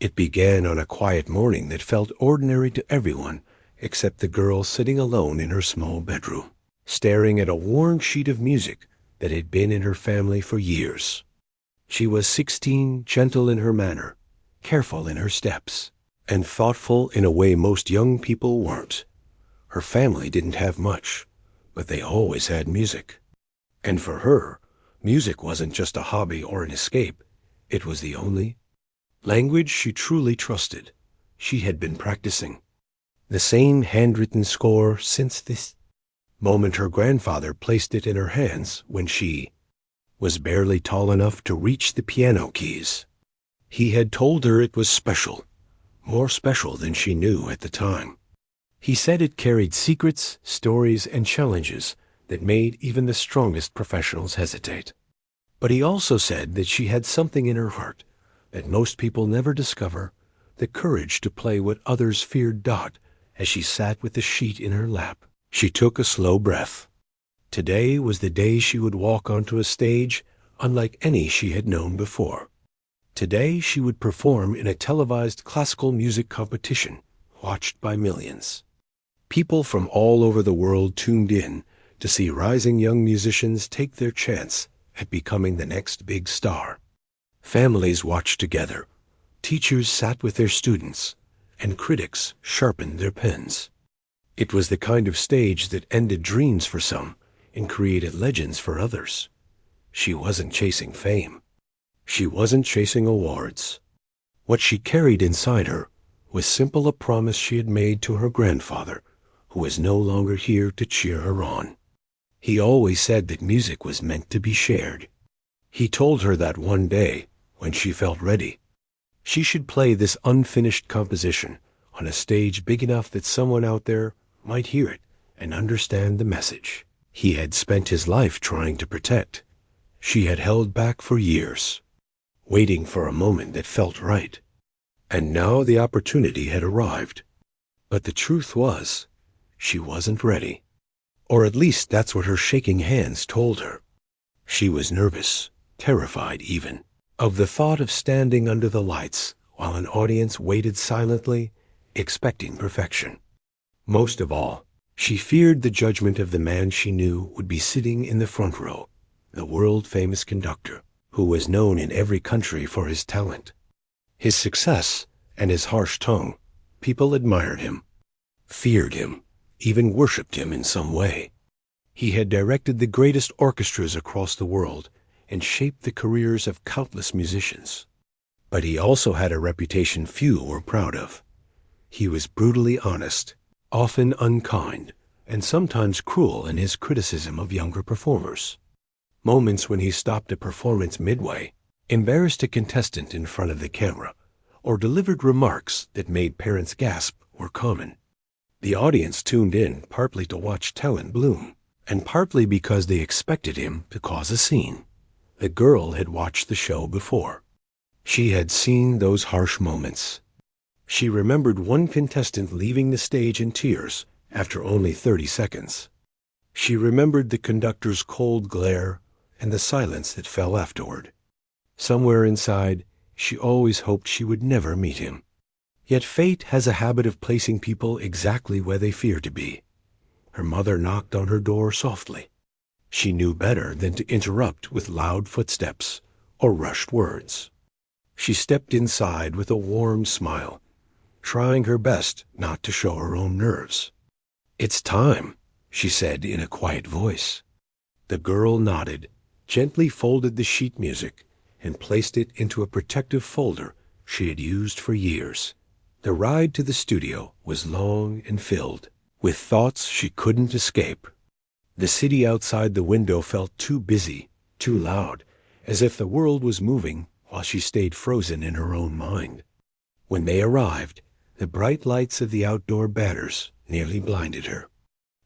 It began on a quiet morning that felt ordinary to everyone except the girl sitting alone in her small bedroom, staring at a worn sheet of music that had been in her family for years. She was 16, gentle in her manner, careful in her steps, and thoughtful in a way most young people weren't. Her family didn't have much, but they always had music. And for her, music wasn't just a hobby or an escape. It was the only language she truly trusted. She had been practicing the same handwritten score since this moment her grandfather placed it in her hands when she was barely tall enough to reach the piano keys. He had told her it was special, more special than she knew at the time. He said it carried secrets, stories, and challenges that made even the strongest professionals hesitate. But he also said that she had something in her heart that most people never discover, the courage to play what others feared. As she sat with the sheet in her lap, she took a slow breath. Today was the day she would walk onto a stage unlike any she had known before. Today she would perform in a televised classical music competition, watched by millions. People from all over the world tuned in to see rising young musicians take their chance at becoming the next big star. Families watched together, teachers sat with their students, and critics sharpened their pens. It was the kind of stage that ended dreams for some and created legends for others. She wasn't chasing fame. She wasn't chasing awards. What she carried inside her was simple a promise she had made to her grandfather, who was no longer here to cheer her on. He always said that music was meant to be shared. He told her that one day, when she felt ready, she should play this unfinished composition on a stage big enough that someone out there might hear it and understand the message he had spent his life trying to protect. She had held back for years, waiting for a moment that felt right. And now the opportunity had arrived. But the truth was, she wasn't ready. Or at least that's what her shaking hands told her. She was nervous, terrified even, of the thought of standing under the lights while an audience waited silently, expecting perfection. Most of all, she feared the judgment of the man she knew would be sitting in the front row, the world-famous conductor, who was known in every country for his talent, his success, and his harsh tongue. People admired him, feared him, even worshipped him in some way. He had directed the greatest orchestras across the world and shaped the careers of countless musicians. But he also had a reputation few were proud of. He was brutally honest, often unkind, and sometimes cruel in his criticism of younger performers. Moments when he stopped a performance midway, embarrassed a contestant in front of the camera, or delivered remarks that made parents gasp were common. The audience tuned in partly to watch talent bloom, and partly because they expected him to cause a scene. The girl had watched the show before. She had seen those harsh moments. She remembered one contestant leaving the stage in tears after only 30 seconds. She remembered the conductor's cold glare and the silence that fell afterward. Somewhere inside, she always hoped she would never meet him. Yet fate has a habit of placing people exactly where they fear to be. Her mother knocked on her door softly. She knew better than to interrupt with loud footsteps or rushed words. She stepped inside with a warm smile, trying her best not to show her own nerves. "It's time," she said in a quiet voice. The girl nodded, gently folded the sheet music, and placed it into a protective folder she had used for years. The ride to the studio was long and filled with thoughts she couldn't escape. The city outside the window felt too busy, too loud, as if the world was moving while she stayed frozen in her own mind. When they arrived, the bright lights of the outdoor banners nearly blinded her.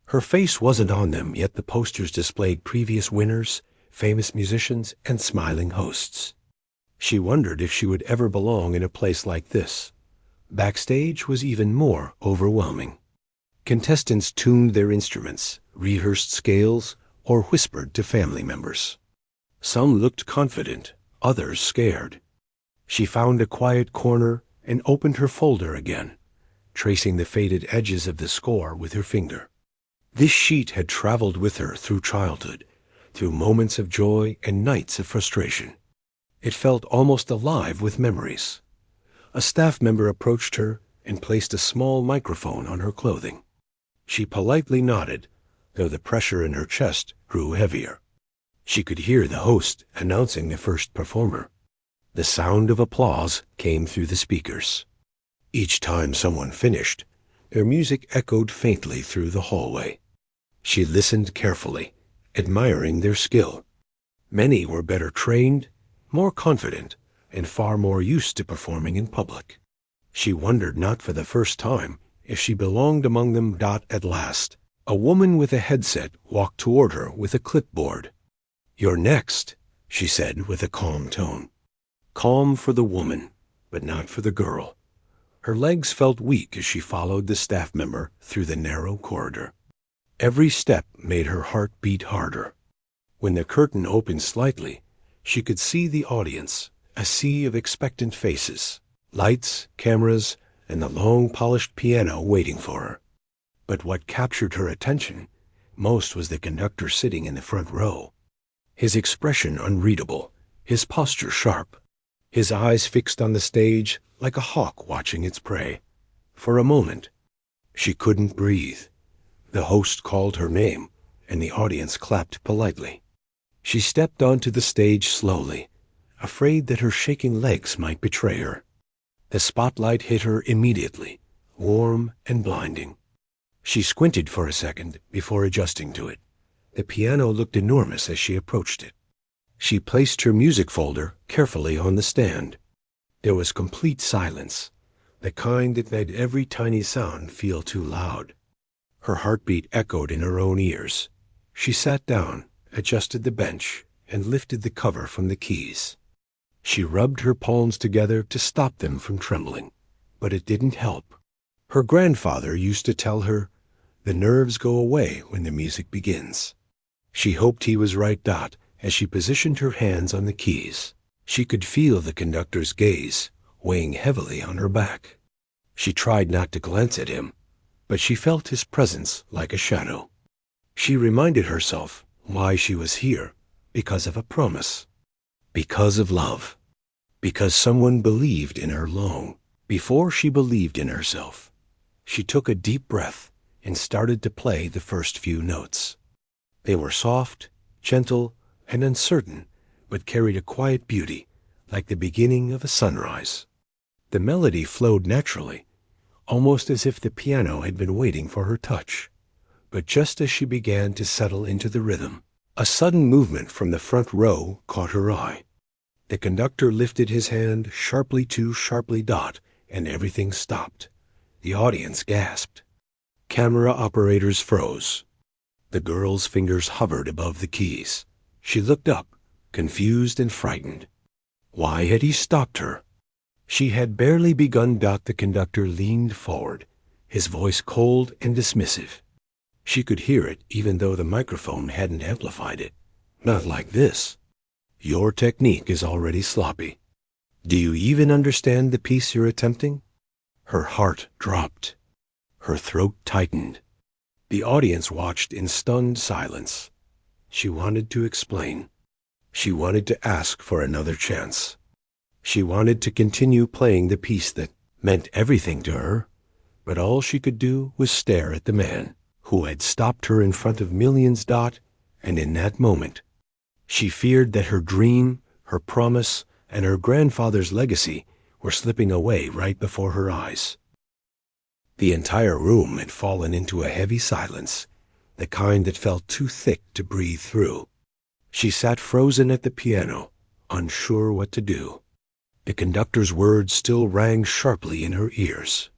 Her face wasn't on them, yet the posters displayed previous winners, famous musicians, and smiling hosts. She wondered if she would ever belong in a place like this. Backstage was even more overwhelming. Contestants tuned their instruments, rehearsed scales, or whispered to family members. Some looked confident, others scared. She found a quiet corner and opened her folder again, tracing the faded edges of the score with her finger. This sheet had traveled with her through childhood, through moments of joy and nights of frustration. It felt almost alive with memories. A staff member approached her and placed a small microphone on her clothing. She politely nodded, though the pressure in her chest grew heavier. She could hear the host announcing the first performer. The sound of applause came through the speakers. Each time someone finished, their music echoed faintly through the hallway. She listened carefully, admiring their skill. Many were better trained, more confident, and far more used to performing in public. She wondered not for the first time if she belonged among them. At last, a woman with a headset walked toward her with a clipboard. "You're next," she said with a calm tone. Calm for the woman, but not for the girl. Her legs felt weak as she followed the staff member through the narrow corridor. Every step made her heart beat harder. When the curtain opened slightly, she could see the audience, a sea of expectant faces, lights, cameras, and the long polished piano waiting for her. But what captured her attention most was the conductor sitting in the front row. His expression unreadable, his posture sharp, his eyes fixed on the stage like a hawk watching its prey. For a moment, she couldn't breathe. The host called her name, and the audience clapped politely. She stepped onto the stage slowly, afraid that her shaking legs might betray her. The spotlight hit her immediately, warm and blinding. She squinted for a second before adjusting to it. The piano looked enormous as she approached it. She placed her music folder carefully on the stand. There was complete silence, the kind that made every tiny sound feel too loud. Her heartbeat echoed in her own ears. She sat down, adjusted the bench, and lifted the cover from the keys. She rubbed her palms together to stop them from trembling, but it didn't help. Her grandfather used to tell her, "The nerves go away when the music begins." She hoped he was right. As she positioned her hands on the keys, she could feel the conductor's gaze weighing heavily on her back. She tried not to glance at him, but she felt his presence like a shadow. She reminded herself why she was here, because of a promise, because of love, because someone believed in her long before she believed in herself. She took a deep breath and started to play the first few notes. They were soft, gentle, and uncertain, but carried a quiet beauty, like the beginning of a sunrise. The melody flowed naturally, almost as if the piano had been waiting for her touch. But just as she began to settle into the rhythm, a sudden movement from the front row caught her eye. The conductor lifted his hand sharply, and everything stopped. The audience gasped. Camera operators froze. The girl's fingers hovered above the keys. She looked up, confused and frightened. Why had he stopped her? She had barely begun. The conductor leaned forward, his voice cold and dismissive. She could hear it even though the microphone hadn't amplified it. "Not like this. Your technique is already sloppy. Do you even understand the piece you're attempting?" Her heart dropped. Her throat tightened. The audience watched in stunned silence. She wanted to explain. She wanted to ask for another chance. She wanted to continue playing the piece that meant everything to her, but all she could do was stare at the man who had stopped her in front of millions. And in that moment, she feared that her dream, her promise, and her grandfather's legacy were slipping away right before her eyes. The entire room had fallen into a heavy silence, the kind that felt too thick to breathe through. She sat frozen at the piano, unsure what to do. The conductor's words still rang sharply in her ears.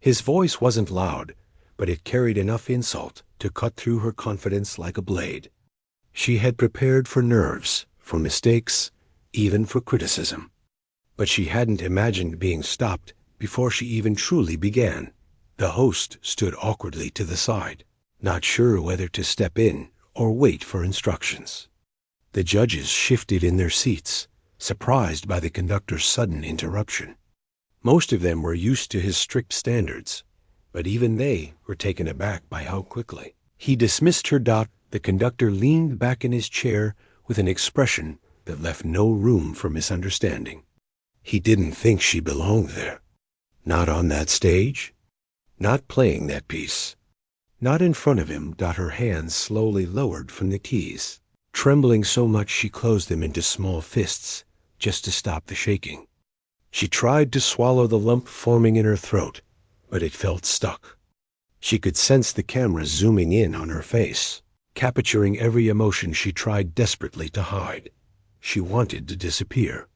His voice wasn't loud, but it carried enough insult to cut through her confidence like a blade. She had prepared for nerves, for mistakes, even for criticism. But she hadn't imagined being stopped before she even truly began. The host stood awkwardly to the side, not sure whether to step in or wait for instructions. The judges shifted in their seats, surprised by the conductor's sudden interruption. Most of them were used to his strict standards, but even they were taken aback by how quickly he dismissed her. The conductor leaned back in his chair with an expression that left no room for misunderstanding. He didn't think she belonged there. Not on that stage. Not playing that piece. Not in front of him. Her hands slowly lowered from the keys, trembling so much she closed them into small fists just to stop the shaking. She tried to swallow the lump forming in her throat, but it felt stuck. She could sense the camera zooming in on her face, capturing every emotion she tried desperately to hide. She wanted to disappear.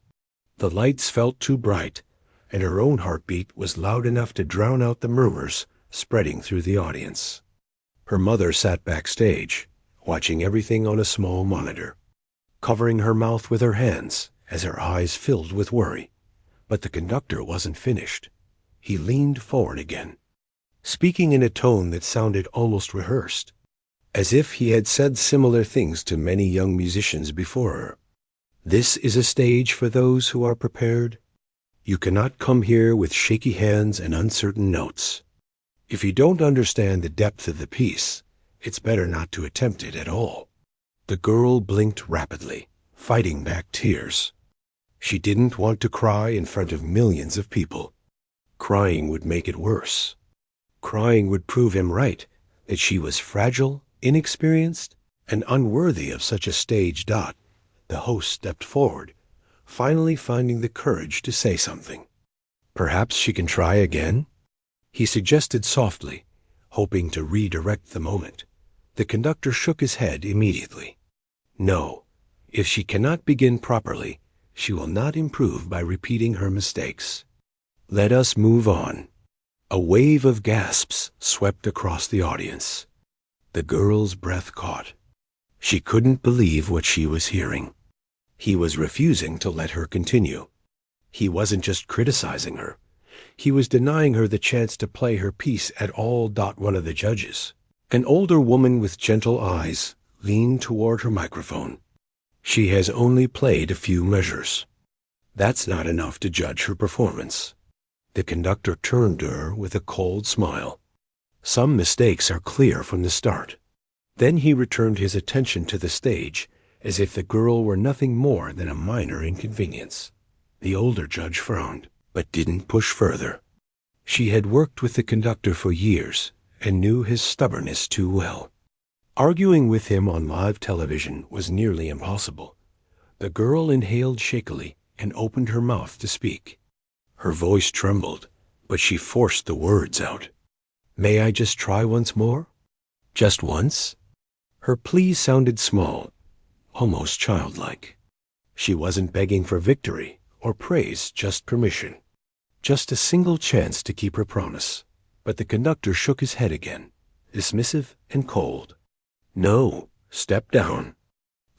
The lights felt too bright, and her own heartbeat was loud enough to drown out the murmurs spreading through the audience. Her mother sat backstage, watching everything on a small monitor, covering her mouth with her hands as her eyes filled with worry. But the conductor wasn't finished. He leaned forward again, speaking in a tone that sounded almost rehearsed, as if he had said similar things to many young musicians before her. This is a stage for those who are prepared. You cannot come here with shaky hands and uncertain notes. If you don't understand the depth of the piece, it's better not to attempt it at all. The girl blinked rapidly, fighting back tears. She didn't want to cry in front of millions of people. Crying would make it worse. Crying would prove him right, that she was fragile, inexperienced, and unworthy of such a stage. The host stepped forward, finally finding the courage to say something. Perhaps she can try again? He suggested softly, hoping to redirect the moment. The conductor shook his head immediately. No, if she cannot begin properly, she will not improve by repeating her mistakes. Let us move on. A wave of gasps swept across the audience. The girl's breath caught. She couldn't believe what she was hearing. He was refusing to let her continue. He wasn't just criticizing her. He was denying her the chance to play her piece at all. One of the judges, an older woman with gentle eyes, leaned toward her microphone. She has only played a few measures. That's not enough to judge her performance. The conductor turned to her with a cold smile. Some mistakes are clear from the start. Then he returned his attention to the stage, as if the girl were nothing more than a minor inconvenience. The older judge frowned, but didn't push further. She had worked with the conductor for years and knew his stubbornness too well. Arguing with him on live television was nearly impossible. The girl inhaled shakily and opened her mouth to speak. Her voice trembled, but she forced the words out. May I just try once more? Just once? Her plea sounded small, almost childlike. She wasn't begging for victory or praise, just permission. Just a single chance to keep her promise. But the conductor shook his head again, dismissive and cold. No, step down.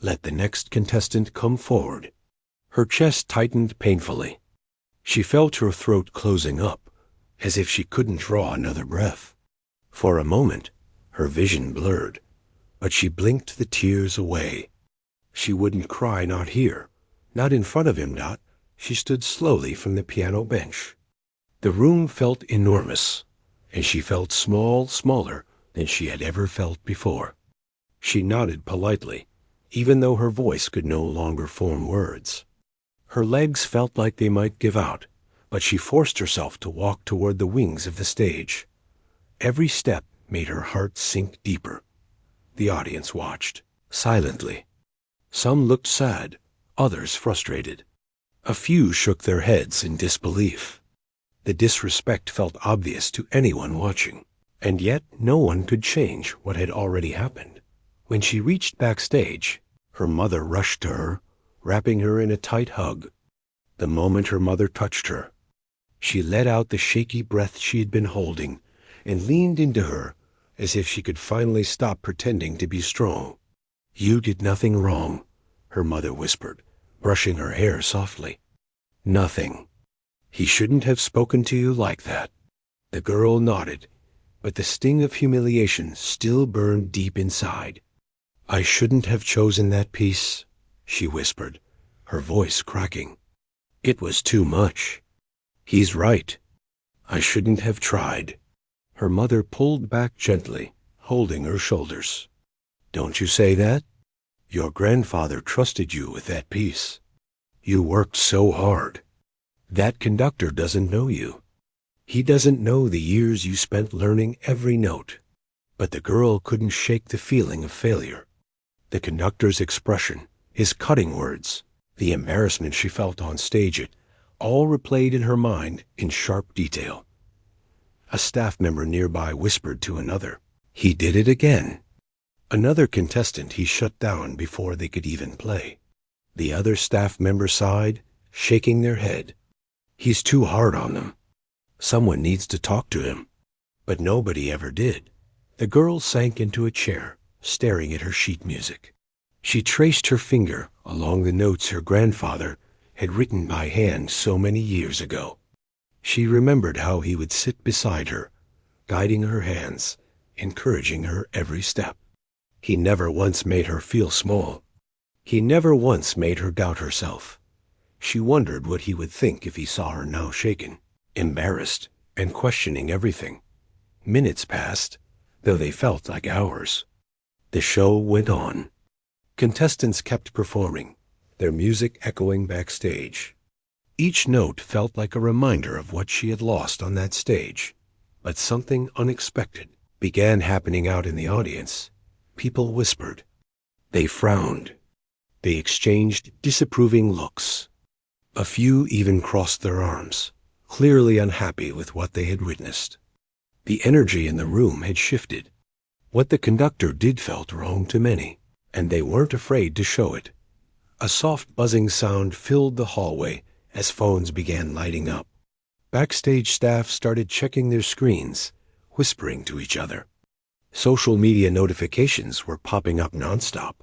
Let the next contestant come forward. Her chest tightened painfully. She felt her throat closing up, as if she couldn't draw another breath. For a moment, her vision blurred, but she blinked the tears away. She wouldn't cry, not here, not in front of him. She stood slowly from the piano bench. The room felt enormous, and she felt smaller than she had ever felt before. She nodded politely, even though her voice could no longer form words. Her legs felt like they might give out, but she forced herself to walk toward the wings of the stage. Every step made her heart sink deeper. The audience watched, silently. Some looked sad, others frustrated. A few shook their heads in disbelief. The disrespect felt obvious to anyone watching, and yet no one could change what had already happened. When she reached backstage, her mother rushed to her, wrapping her in a tight hug. The moment her mother touched her, she let out the shaky breath she had been holding and leaned into her as if she could finally stop pretending to be strong. You did nothing wrong, her mother whispered, brushing her hair softly. Nothing. He shouldn't have spoken to you like that. The girl nodded, but the sting of humiliation still burned deep inside. I shouldn't have chosen that piece, she whispered, her voice cracking. It was too much. He's right. I shouldn't have tried. Her mother pulled back gently, holding her shoulders. Don't you say that? Your grandfather trusted you with that piece. You worked so hard. That conductor doesn't know you. He doesn't know the years you spent learning every note. But the girl couldn't shake the feeling of failure. The conductor's expression, his cutting words, the embarrassment she felt on stage, it all replayed in her mind in sharp detail. A staff member nearby whispered to another, "He did it again." Another contestant he shut down before they could even play. The other staff member sighed, shaking their head. "He's too hard on them. Someone needs to talk to him." But nobody ever did. The girl sank into a chair, staring at her sheet music. She traced her finger along the notes her grandfather had written by hand so many years ago. She remembered how he would sit beside her, guiding her hands, encouraging her every step. He never once made her feel small. He never once made her doubt herself. She wondered what he would think if he saw her now shaken, embarrassed, and questioning everything. Minutes passed, though they felt like hours. The show went on. Contestants kept performing, their music echoing backstage. Each note felt like a reminder of what she had lost on that stage. But something unexpected began happening out in the audience. People whispered. They frowned. They exchanged disapproving looks. A few even crossed their arms, clearly unhappy with what they had witnessed. The energy in the room had shifted. What the conductor did felt wrong to many, and they weren't afraid to show it. A soft buzzing sound filled the hallway as phones began lighting up. Backstage staff started checking their screens, whispering to each other. Social media notifications were popping up nonstop.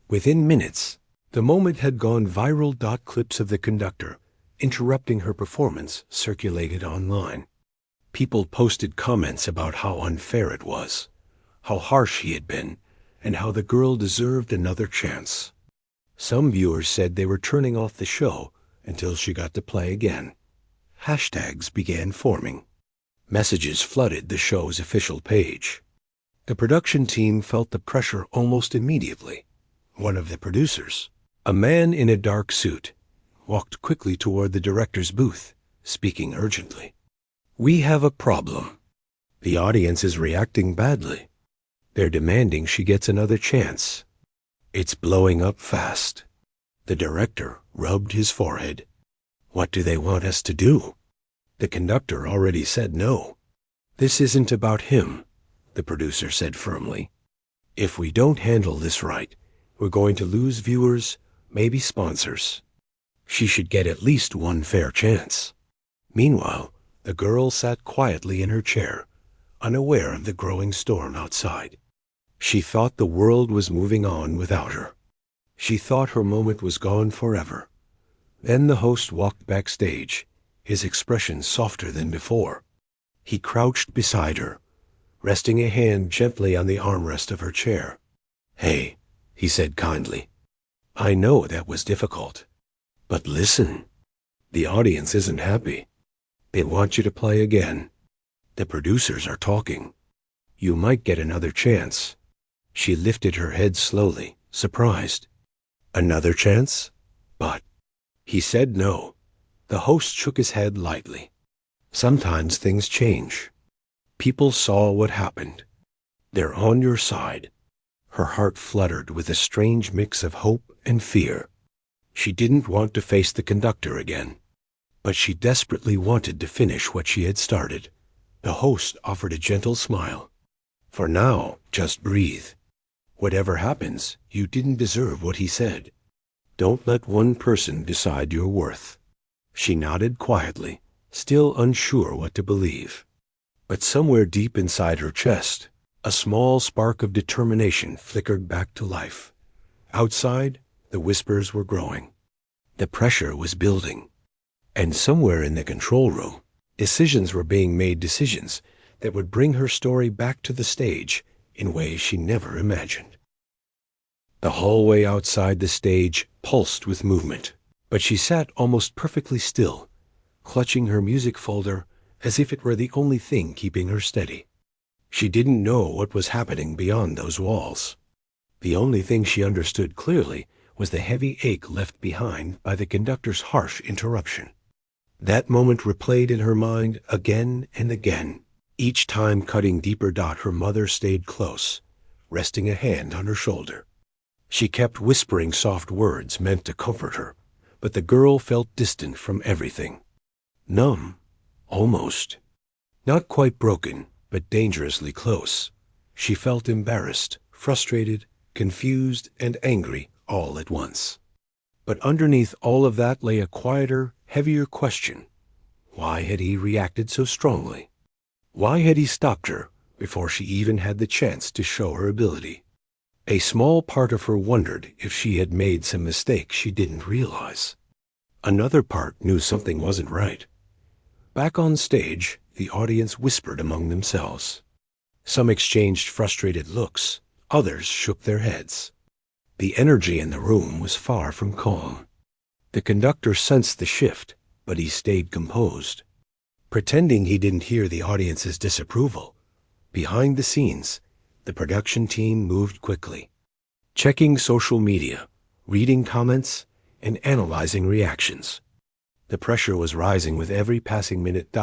Within minutes, the moment had gone viral. Clips of the conductor interrupting her performance circulated online. People posted comments about how unfair it was, how harsh he had been, and how the girl deserved another chance. Some viewers said they were turning off the show until she got to play again. Hashtags began forming. Messages flooded the show's official page. The production team felt the pressure almost immediately. One of the producers, a man in a dark suit, walked quickly toward the director's booth, speaking urgently. "We have a problem. The audience is reacting badly. They're demanding she gets another chance. It's blowing up fast." The director rubbed his forehead. "What do they want us to do?" The conductor already said no. "This isn't about him," the producer said firmly. "If we don't handle this right, we're going to lose viewers, maybe sponsors. She should get at least one fair chance." Meanwhile, the girl sat quietly in her chair, unaware of the growing storm outside. She thought the world was moving on without her. She thought her moment was gone forever. Then the host walked backstage, his expression softer than before. He crouched beside her, resting a hand gently on the armrest of her chair. "Hey," he said kindly. "I know that was difficult. But listen, the audience isn't happy. They want you to play again. The producers are talking. You might get another chance." She lifted her head slowly, surprised. "Another chance? But—" He said no. The host shook his head lightly. "Sometimes things change. People saw what happened. They're on your side." Her heart fluttered with a strange mix of hope and fear. She didn't want to face the conductor again, but she desperately wanted to finish what she had started. The host offered a gentle smile. "For now, just breathe. Whatever happens, you didn't deserve what he said. Don't let one person decide your worth." She nodded quietly, still unsure what to believe. But somewhere deep inside her chest, a small spark of determination flickered back to life. Outside, the whispers were growing. The pressure was building. And somewhere in the control room, decisions were being made, decisions that would bring her story back to the stage in ways she never imagined. The hallway outside the stage pulsed with movement, but she sat almost perfectly still, clutching her music folder as if it were the only thing keeping her steady. She didn't know what was happening beyond those walls. The only thing she understood clearly was the heavy ache left behind by the conductor's harsh interruption. That moment replayed in her mind again and again, each time cutting deeper. Her mother stayed close, resting a hand on her shoulder. She kept whispering soft words meant to comfort her, but the girl felt distant from everything. Numb, almost. Not quite broken, but dangerously close. She felt embarrassed, frustrated, confused, and angry all at once. But underneath all of that lay a quieter, heavier question. Why had he reacted so strongly? Why had he stopped her before she even had the chance to show her ability? A small part of her wondered if she had made some mistake she didn't realize. Another part knew something wasn't right. Back on stage, the audience whispered among themselves. Some exchanged frustrated looks, others shook their heads. The energy in the room was far from calm. The conductor sensed the shift, but he stayed composed. Pretending he didn't hear the audience's disapproval, behind the scenes, the production team moved quickly, checking social media, reading comments, and analyzing reactions. The pressure was rising with every passing minute.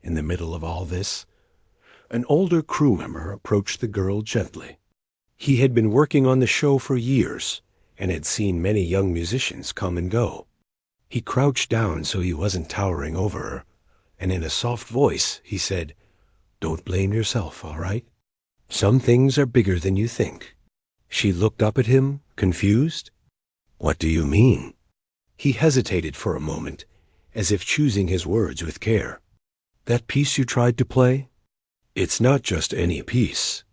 In the middle of all this, an older crew member approached the girl gently. He had been working on the show for years and had seen many young musicians come and go. He crouched down so he wasn't towering over her, and in a soft voice he said, "Don't blame yourself, all right? Some things are bigger than you think." She looked up at him, confused. "What do you mean?" He hesitated for a moment, as if choosing his words with care. "That piece you tried to play? It's not just any piece.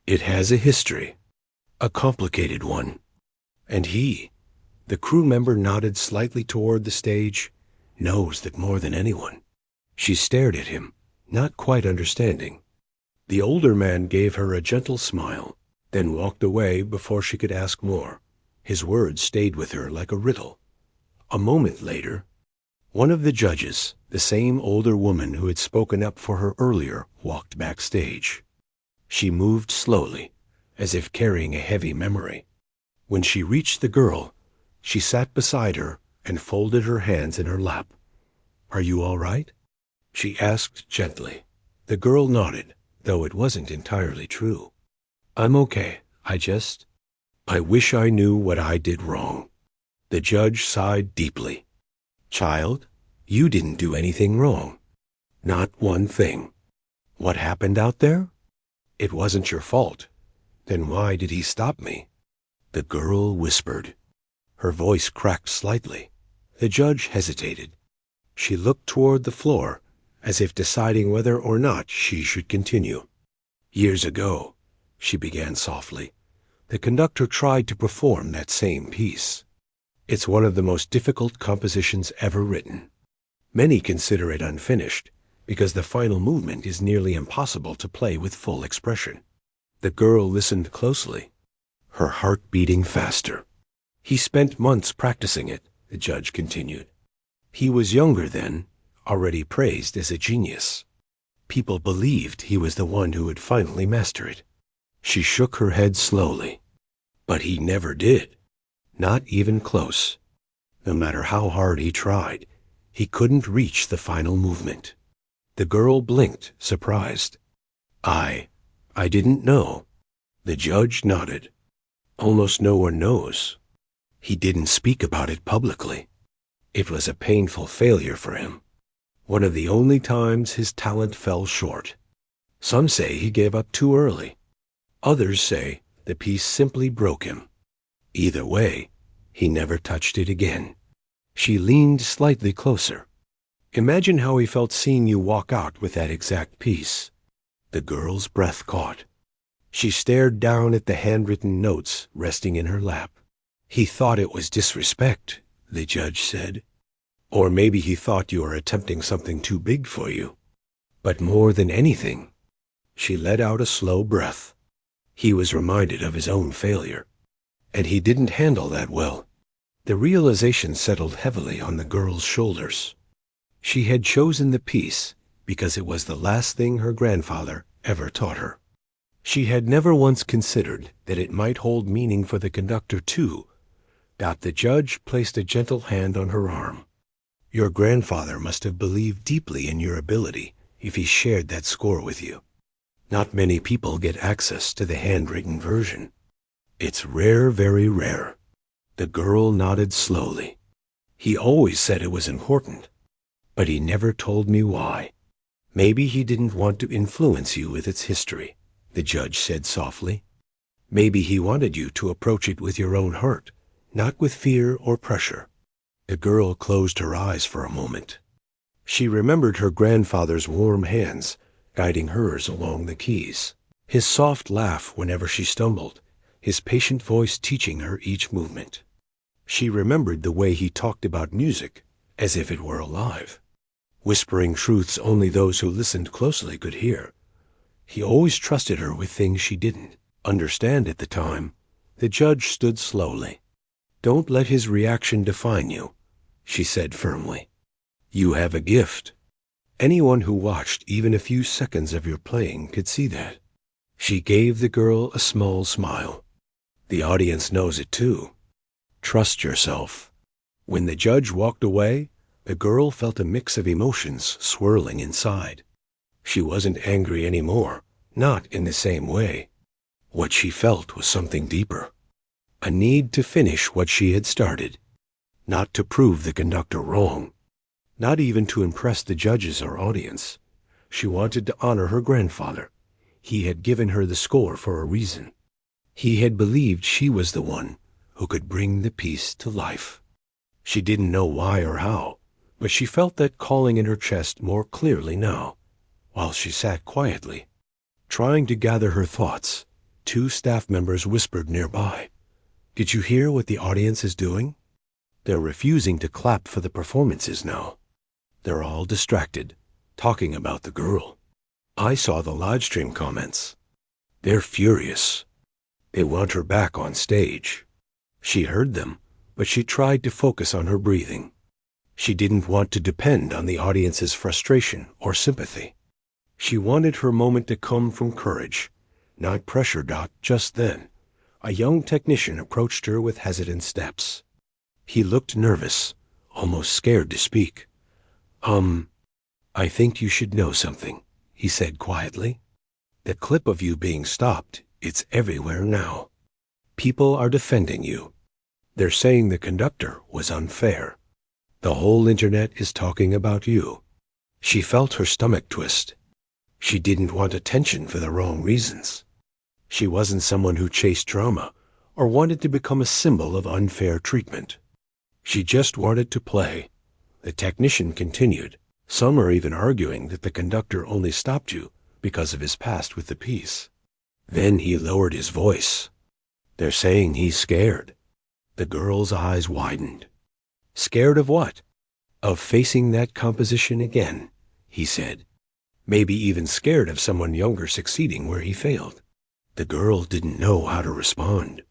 It has a history, a complicated one." And he, the crew member, nodded slightly toward the stage, knows that more than anyone. She stared at him, not quite understanding. The older man gave her a gentle smile, then walked away before she could ask more. His words stayed with her like a riddle. A moment later, one of the judges, the same older woman who had spoken up for her earlier, walked backstage. She moved slowly, as if carrying a heavy memory. When she reached the girl, she sat beside her and folded her hands in her lap. "Are you all right?" she asked gently. The girl nodded, though it wasn't entirely true. "I'm okay. I wish I knew what I did wrong." The judge sighed deeply. "Child, you didn't do anything wrong. Not one thing. What happened out there? It wasn't your fault. Then why did he stop me?" The girl whispered. Her voice cracked slightly. The judge hesitated. She looked toward the floor, as if deciding whether or not she should continue. "Years ago," she began softly, "the conductor tried to perform that same piece. It's one of the most difficult compositions ever written. Many consider it unfinished, because the final movement is nearly impossible to play with full expression." The girl listened closely, her heart beating faster. "He spent months practicing it," the judge continued. "He was younger then, already praised as a genius. People believed he was the one who would finally master it." She shook her head slowly. "But he never did. Not even close. No matter how hard he tried, he couldn't reach the final movement." The girl blinked, surprised. I didn't know." The judge nodded. "Almost no one knows. He didn't speak about it publicly. It was a painful failure for him. One of the only times his talent fell short. Some say he gave up too early. Others say the piece simply broke him. Either way, he never touched it again." She leaned slightly closer. "Imagine how he felt seeing you walk out with that exact piece." The girl's breath caught. She stared down at the handwritten notes resting in her lap. "He thought it was disrespect," the judge said. "Or maybe he thought you were attempting something too big for you. But more than anything," she let out a slow breath, "he was reminded of his own failure. And he didn't handle that well." The realization settled heavily on the girl's shoulders. She had chosen the piece because it was the last thing her grandfather ever taught her. She had never once considered that it might hold meaning for the conductor too. The judge placed a gentle hand on her arm. Your grandfather must have believed deeply in your ability if he shared that score with you. Not many people get access to the handwritten version. It's rare, very rare. The girl nodded slowly. He always said it was important, but he never told me why. Maybe he didn't want to influence you with its history, the judge said softly. Maybe he wanted you to approach it with your own heart, not with fear or pressure. The girl closed her eyes for a moment. She remembered her grandfather's warm hands guiding hers along the keys, his soft laugh whenever she stumbled, his patient voice teaching her each movement. She remembered the way he talked about music as if it were alive, whispering truths only those who listened closely could hear. He always trusted her with things she didn't understand at the time. The judge stood slowly. Don't let his reaction define you, she said firmly. You have a gift. Anyone who watched even a few seconds of your playing could see that. She gave the girl a small smile. The audience knows it too. Trust yourself. When the judge walked away, the girl felt a mix of emotions swirling inside. She wasn't angry anymore, not in the same way. What she felt was something deeper. A need to finish what she had started. Not to prove the conductor wrong. Not even to impress the judges or audience. She wanted to honor her grandfather. He had given her the score for a reason. He had believed she was the one who could bring the piece to life. She didn't know why or how, but she felt that calling in her chest more clearly now. While she sat quietly, trying to gather her thoughts, 2 staff members whispered nearby. Did you hear what the audience is doing? They're refusing to clap for the performances now. They're all distracted, talking about the girl. I saw the live stream comments. They're furious. They want her back on stage. She heard them, but she tried to focus on her breathing. She didn't want to depend on the audience's frustration or sympathy. She wanted her moment to come from courage, not pressure. Just then, a young technician approached her with hesitant steps. He looked nervous, almost scared to speak. I think you should know something, he said quietly. The clip of you being stopped, it's everywhere now. People are defending you. They're saying the conductor was unfair. The whole internet is talking about you. She felt her stomach twist. She didn't want attention for the wrong reasons. She wasn't someone who chased drama or wanted to become a symbol of unfair treatment. She just wanted to play. The technician continued. Some are even arguing that the conductor only stopped you because of his past with the piece. Then he lowered his voice. They're saying he's scared. The girl's eyes widened. Scared of what? Of facing that composition again, he said. Maybe even scared of someone younger succeeding where he failed. The girl didn't know how to respond.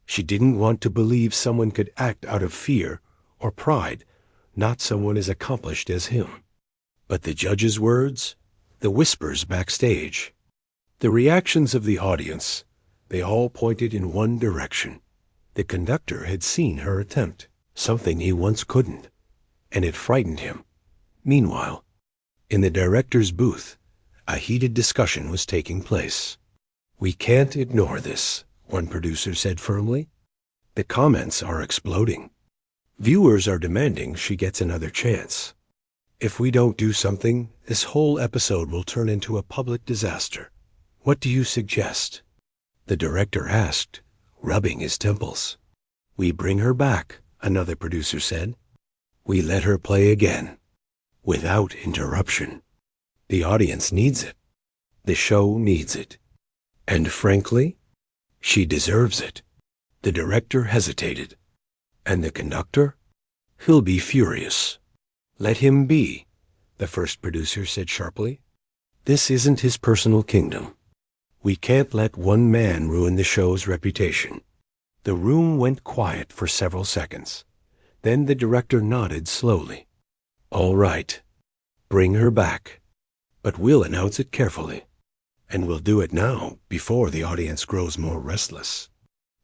She didn't want to believe someone could act out of fear or pride, not someone as accomplished as him. But the judge's words, the whispers backstage, the reactions of the audience, they all pointed in one direction. The conductor had seen her attempt, something he once couldn't, and it frightened him. Meanwhile, in the director's booth, a heated discussion was taking place. We can't ignore this, one producer said firmly. The comments are exploding. Viewers are demanding she gets another chance. If we don't do something, this whole episode will turn into a public disaster. What do you suggest? The director asked, rubbing his temples. We bring her back, another producer said. We let her play again, without interruption. The audience needs it. The show needs it. And frankly, she deserves it. The director hesitated. And the conductor? He'll be furious. Let him be, the first producer said sharply. This isn't his personal kingdom. We can't let one man ruin the show's reputation. The room went quiet for several seconds. Then the director nodded slowly. All right, Bring her back. But we'll announce it carefully. And we'll do it now, before the audience grows more restless."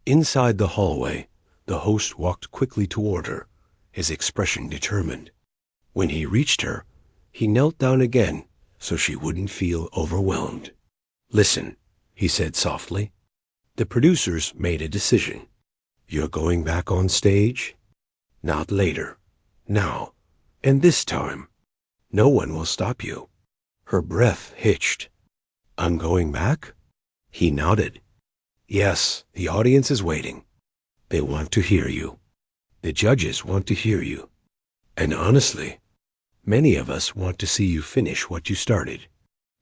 Inside the hallway, the host walked quickly toward her, his expression determined. When he reached her, he knelt down again so she wouldn't feel overwhelmed. "Listen," he said softly. "The producers made a decision. You're going back on stage? Not later. Now. And this time. No one will stop you." Her breath hitched. "I'm going back?" He nodded. "Yes, the audience is waiting. They want to hear you. The judges want to hear you. And honestly, many of us want to see you finish what you started."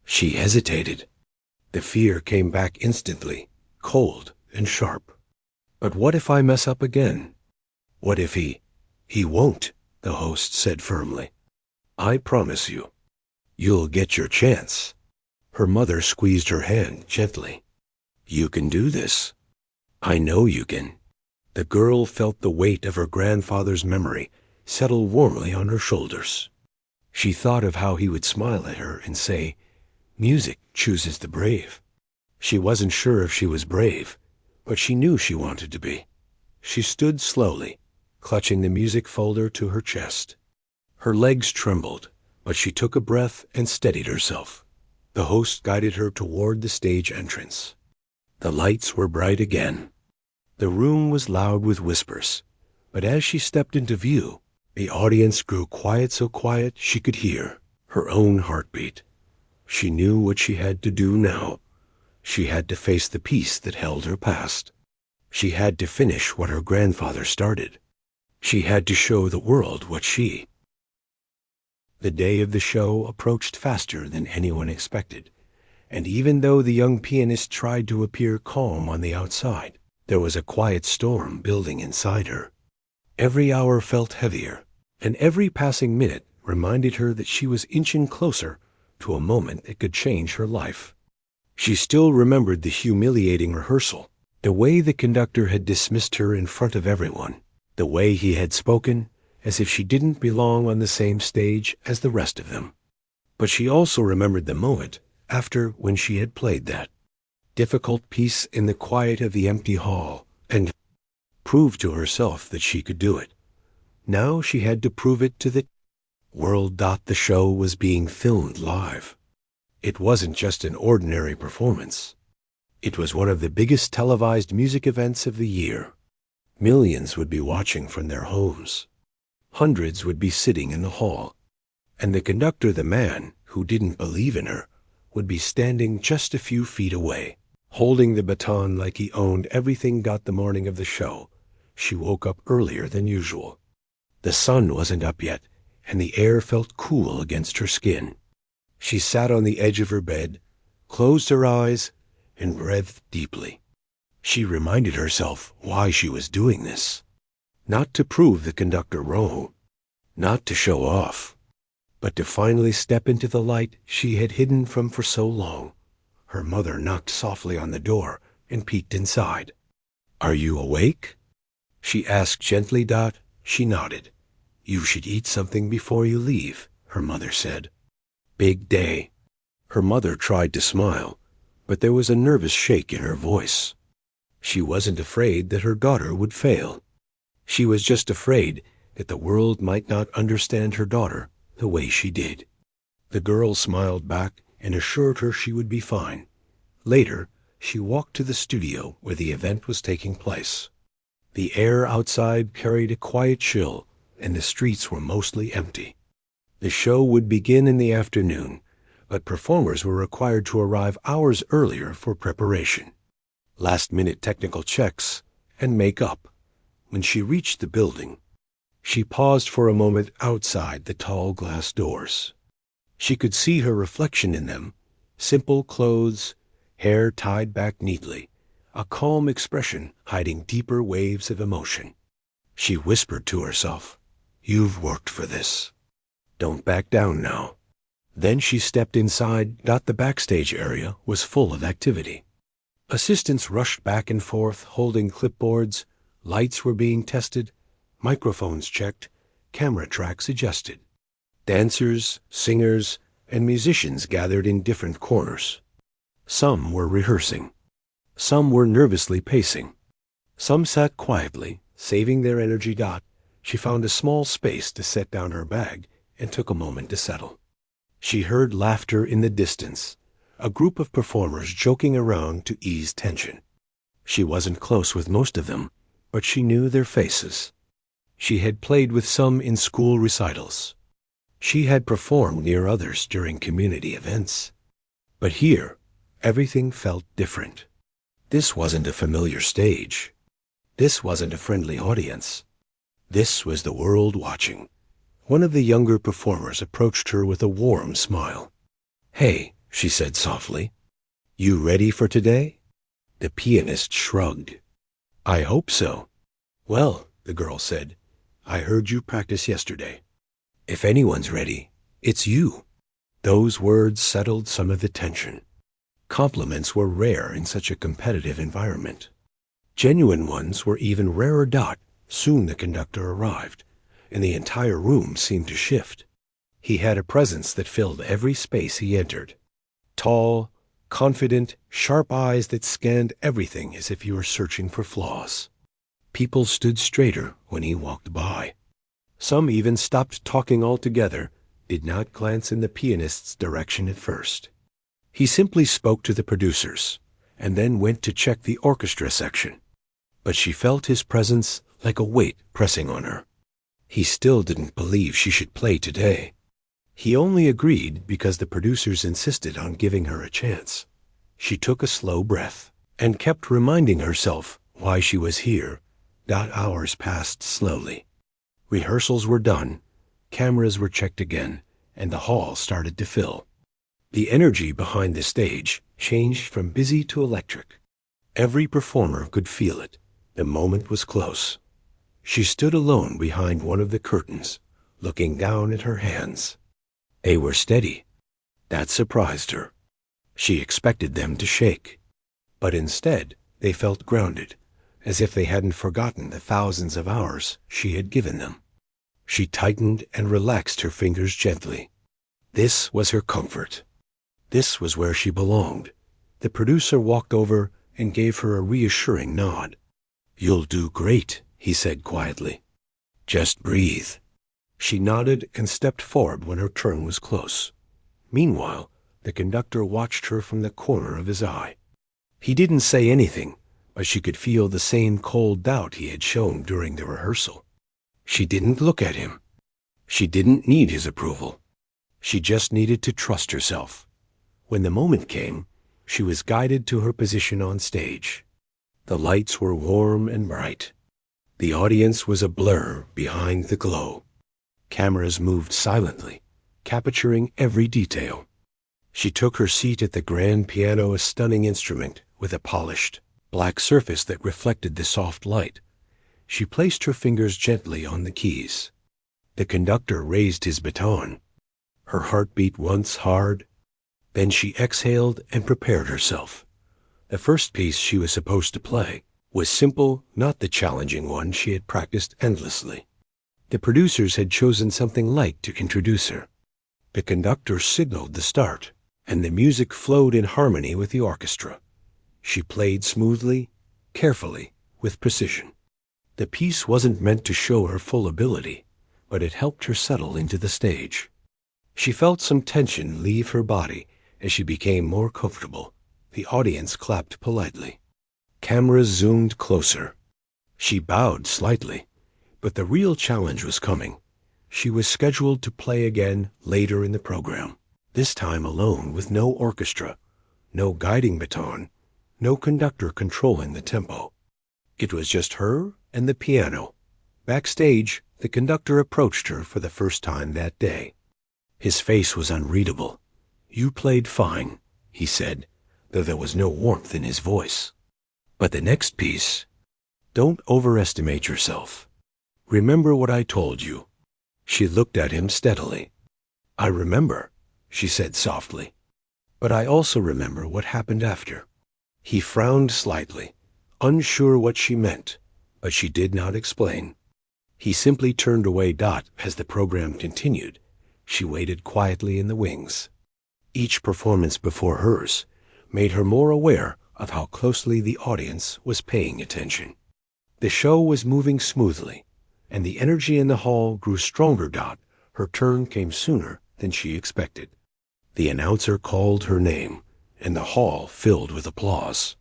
She hesitated. The fear came back instantly, cold and sharp. "But what if I mess up again? What if he won't," the host said firmly. "I promise you, you'll get your chance." Her mother squeezed her hand gently. "You can do this. I know you can." The girl felt the weight of her grandfather's memory settle warmly on her shoulders. She thought of how he would smile at her and say, "Music chooses the brave." She wasn't sure if she was brave, but she knew she wanted to be. She stood slowly, clutching the music folder to her chest. Her legs trembled, but she took a breath and steadied herself. The host guided her toward the stage entrance. The lights were bright again. The room was loud with whispers, but as she stepped into view, the audience grew quiet, so quiet she could hear her own heartbeat. She knew what she had to do now. She had to face the piece that held her past. She had to finish what her grandfather started. She had to show the world what she... The day of the show approached faster than anyone expected, and even though the young pianist tried to appear calm on the outside, there was a quiet storm building inside her. Every hour felt heavier, and every passing minute reminded her that she was inching closer to a moment that could change her life. She still remembered the humiliating rehearsal, the way the conductor had dismissed her in front of everyone, the way he had spoken as if she didn't belong on the same stage as the rest of them. But she also remembered the moment after, when she had played that difficult piece in the quiet of the empty hall and proved to herself that she could do it. Now she had to prove it to the world. The show was being filmed live. It wasn't just an ordinary performance. It was one of the biggest televised music events of the year. Millions would be watching from their homes. Hundreds would be sitting in the hall. And the conductor, the man who didn't believe in her, would be standing just a few feet away, holding the baton like he owned everything. The morning of the show, she woke up earlier than usual. The sun wasn't up yet, and the air felt cool against her skin. She sat on the edge of her bed, closed her eyes, and breathed deeply. She reminded herself why she was doing this. Not to prove the conductor wrong, not to show off, but to finally step into the light she had hidden from for so long. Her mother knocked softly on the door and peeked inside. "Are you awake?" she asked gently. She nodded. "You should eat something before you leave," her mother said. "Big day." Her mother tried to smile, but there was a nervous shake in her voice. She wasn't afraid that her daughter would fail. She was just afraid that the world might not understand her daughter the way she did. The girl smiled back and assured her she would be fine. Later, she walked to the studio where the event was taking place. The air outside carried a quiet chill, and the streets were mostly empty. The show would begin in the afternoon, but performers were required to arrive hours earlier for preparation, last-minute technical checks, and makeup. When she reached the building, she paused for a moment outside the tall glass doors. She could see her reflection in them, simple clothes, hair tied back neatly, a calm expression hiding deeper waves of emotion. She whispered to herself, "You've worked for this. Don't back down now." Then she stepped inside. The backstage area was full of activity. Assistants rushed back and forth, holding clipboards. Lights were being tested, microphones checked, camera tracks adjusted. Dancers, singers, and musicians gathered in different corners. Some were rehearsing. Some were nervously pacing. Some sat quietly, saving their energy. She found a small space to set down her bag and took a moment to settle. She heard laughter in the distance, a group of performers joking around to ease tension. She wasn't close with most of them, but she knew their faces. She had played with some in school recitals. She had performed near others during community events. But here, everything felt different. This wasn't a familiar stage. This wasn't a friendly audience. This was the world watching. One of the younger performers approached her with a warm smile. "Hey," she said softly. "You ready for today?" The pianist shrugged. "I hope so." "Well," the girl said, "I heard you practice yesterday. If anyone's ready, it's you." Those words settled some of the tension. Compliments were rare in such a competitive environment. Genuine ones were even rarer. Soon the conductor arrived, and the entire room seemed to shift. He had a presence that filled every space he entered. Tall, confident, sharp eyes that scanned everything as if he were searching for flaws. People stood straighter when he walked by. Some even stopped talking altogether, did not glance in the pianist's direction at first. He simply spoke to the producers, and then went to check the orchestra section. But she felt his presence like a weight pressing on her. He still didn't believe she should play today. He only agreed because the producers insisted on giving her a chance. She took a slow breath and kept reminding herself why she was here. Hours passed slowly. Rehearsals were done, cameras were checked again, and the hall started to fill. The energy behind the stage changed from busy to electric. Every performer could feel it. The moment was close. She stood alone behind one of the curtains, looking down at her hands. They were steady. That surprised her. She expected them to shake. But instead, they felt grounded, as if they hadn't forgotten the thousands of hours she had given them. She tightened and relaxed her fingers gently. This was her comfort. This was where she belonged. The producer walked over and gave her a reassuring nod. "You'll do great," he said quietly. "Just breathe." She nodded and stepped forward when her turn was close. Meanwhile, the conductor watched her from the corner of his eye. He didn't say anything, but she could feel the same cold doubt he had shown during the rehearsal. She didn't look at him. She didn't need his approval. She just needed to trust herself. When the moment came, she was guided to her position on stage. The lights were warm and bright. The audience was a blur behind the glow. Cameras moved silently, capturing every detail. She took her seat at the grand piano, a stunning instrument with a polished, black surface that reflected the soft light. She placed her fingers gently on the keys. The conductor raised his baton. Her heart beat once hard. Then she exhaled and prepared herself. The first piece she was supposed to play was simple, not the challenging one she had practiced endlessly. The producers had chosen something light to introduce her. The conductor signaled the start, and the music flowed in harmony with the orchestra. She played smoothly, carefully, with precision. The piece wasn't meant to show her full ability, but it helped her settle into the stage. She felt some tension leave her body as she became more comfortable. The audience clapped politely. Cameras zoomed closer. She bowed slightly, but the real challenge was coming. She was scheduled to play again later in the program, this time alone with no orchestra, no guiding baton, no conductor controlling the tempo. It was just her and the piano. Backstage, the conductor approached her for the first time that day. His face was unreadable. "You played fine," he said, though there was no warmth in his voice. "But the next piece, don't overestimate yourself. Remember what I told you." She looked at him steadily. "I remember," she said softly. "But I also remember what happened after." He frowned slightly, unsure what she meant, but she did not explain. He simply turned away. As the program continued, She waited quietly in the wings. Each performance before hers made her more aware of how closely the audience was paying attention. The show was moving smoothly, and the energy in the hall grew stronger. Her turn came sooner than she expected. The announcer called her name, and the hall filled with applause.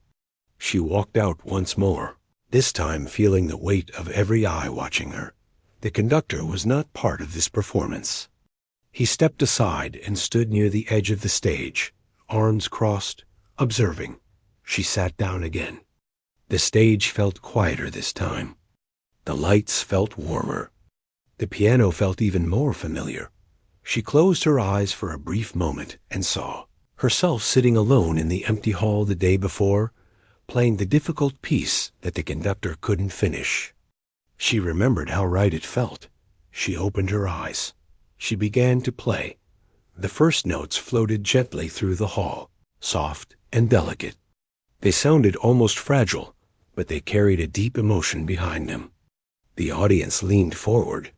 She walked out once more, this time feeling the weight of every eye watching her. The conductor was not part of this performance. He stepped aside and stood near the edge of the stage, arms crossed, observing. She sat down again. The stage felt quieter this time. The lights felt warmer. The piano felt even more familiar. She closed her eyes for a brief moment and saw herself sitting alone in the empty hall the day before, playing the difficult piece that the conductor couldn't finish. She remembered how right it felt. She opened her eyes. She began to play. The first notes floated gently through the hall, soft and delicate. They sounded almost fragile, but they carried a deep emotion behind them. The audience leaned forward.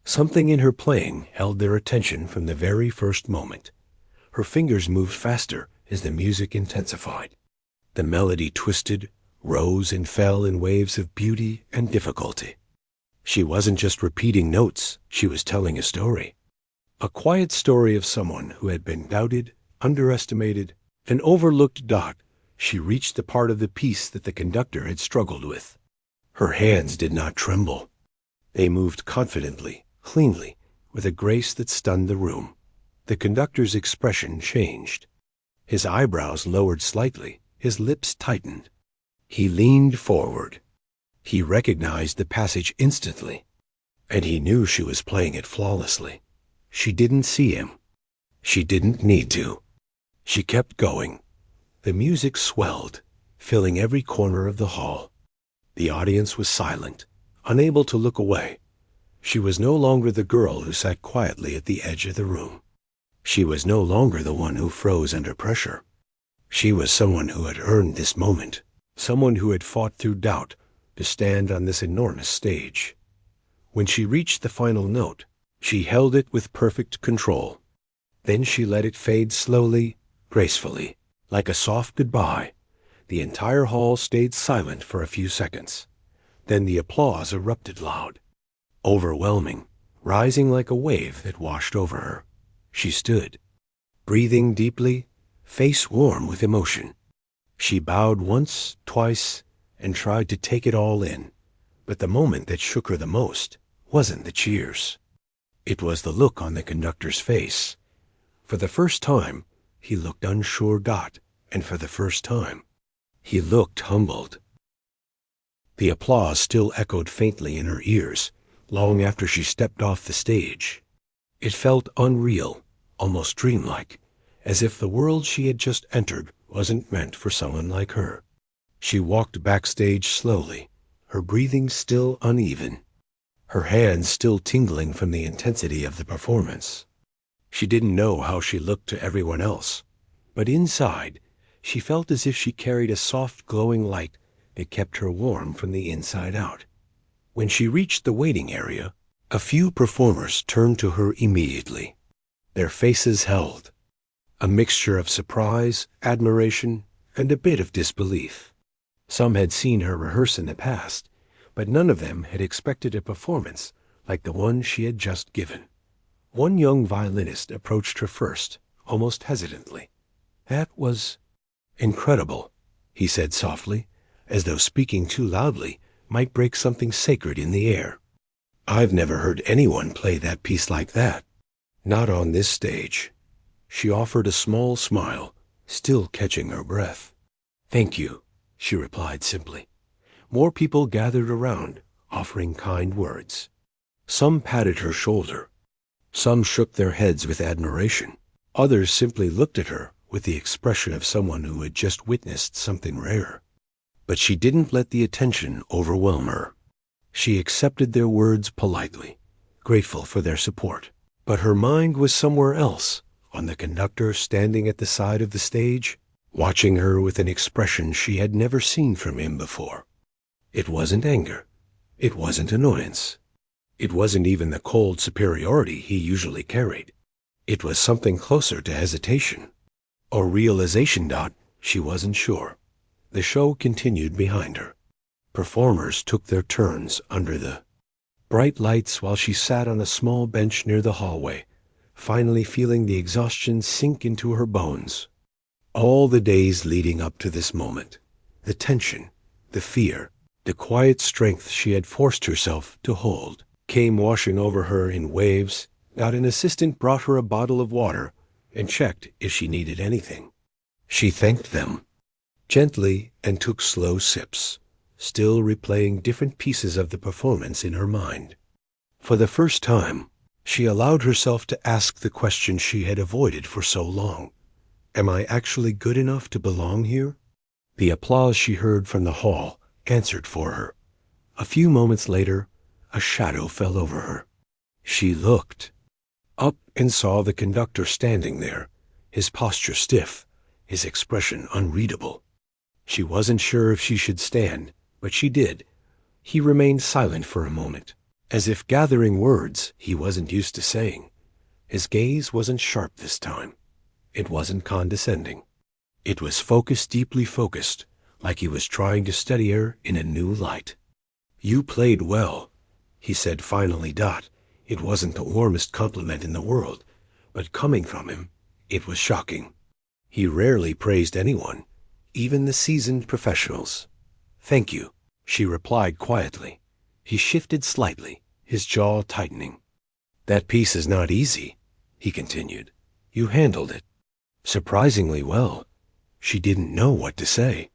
Something in her playing held their attention from the very first moment. Her fingers moved faster as the music intensified. The melody twisted, rose and fell in waves of beauty and difficulty. She wasn't just repeating notes, she was telling a story. A quiet story of someone who had been doubted, underestimated, and overlooked. She reached the part of the piece that the conductor had struggled with. Her hands did not tremble. They moved confidently, cleanly, with a grace that stunned the room. The conductor's expression changed. His eyebrows lowered slightly, his lips tightened. He leaned forward. He recognized the passage instantly, and he knew she was playing it flawlessly. She didn't see him. She didn't need to. She kept going. The music swelled, filling every corner of the hall. The audience was silent, unable to look away. She was no longer the girl who sat quietly at the edge of the room. She was no longer the one who froze under pressure. She was someone who had earned this moment, someone who had fought through doubt to stand on this enormous stage. When she reached the final note, she held it with perfect control. Then she let it fade slowly, gracefully, like a soft goodbye. The entire hall stayed silent for a few seconds. Then the applause erupted loud, overwhelming, rising like a wave that washed over her. She stood, breathing deeply, face warm with emotion. She bowed once, twice, and tried to take it all in. But the moment that shook her the most wasn't the cheers. It was the look on the conductor's face. For the first time, he looked unsure. And for the first time, he looked humbled. The applause still echoed faintly in her ears, long after she stepped off the stage. It felt unreal, almost dreamlike, as if the world she had just entered wasn't meant for someone like her. She walked backstage slowly, her breathing still uneven, her hands still tingling from the intensity of the performance. She didn't know how she looked to everyone else, but inside, she felt as if she carried a soft glowing light that kept her warm from the inside out. When she reached the waiting area, a few performers turned to her immediately. Their faces held a mixture of surprise, admiration, and a bit of disbelief. Some had seen her rehearse in the past, but none of them had expected a performance like the one she had just given. One young violinist approached her first, almost hesitantly. "That was incredible," he said softly, as though speaking too loudly might break something sacred in the air. "I've never heard anyone play that piece like that. Not on this stage." She offered a small smile, still catching her breath. "Thank you," she replied simply. More people gathered around, offering kind words. Some patted her shoulder. Some shook their heads with admiration. Others simply looked at her with the expression of someone who had just witnessed something rare. But she didn't let the attention overwhelm her. She accepted their words politely, grateful for their support. But her mind was somewhere else, on the conductor standing at the side of the stage, watching her with an expression she had never seen from him before. It wasn't anger. It wasn't annoyance. It wasn't even the cold superiority he usually carried. It was something closer to hesitation. Or realization. She wasn't sure. The show continued behind her. Performers took their turns under the bright lights while she sat on a small bench near the hallway, finally feeling the exhaustion sink into her bones. All the days leading up to this moment, the tension, the fear, the quiet strength she had forced herself to hold, came washing over her in waves. An assistant brought her a bottle of water and checked if she needed anything. She thanked them gently and took slow sips, still replaying different pieces of the performance in her mind. For the first time, she allowed herself to ask the question she had avoided for so long. Am I actually good enough to belong here? The applause she heard from the hall answered for her. A few moments later, a shadow fell over her. She looked up and saw the conductor standing there, his posture stiff, his expression unreadable. She wasn't sure if she should stand, but she did. He remained silent for a moment, as if gathering words he wasn't used to saying. His gaze wasn't sharp this time. It wasn't condescending. It was focused, deeply focused, like he was trying to study her in a new light. You played well, he said finally. It wasn't the warmest compliment in the world, but coming from him, it was shocking. He rarely praised anyone, even the seasoned professionals. Thank you, she replied quietly. He shifted slightly, his jaw tightening. That piece is not easy, he continued. You handled it surprisingly well. She didn't know what to say.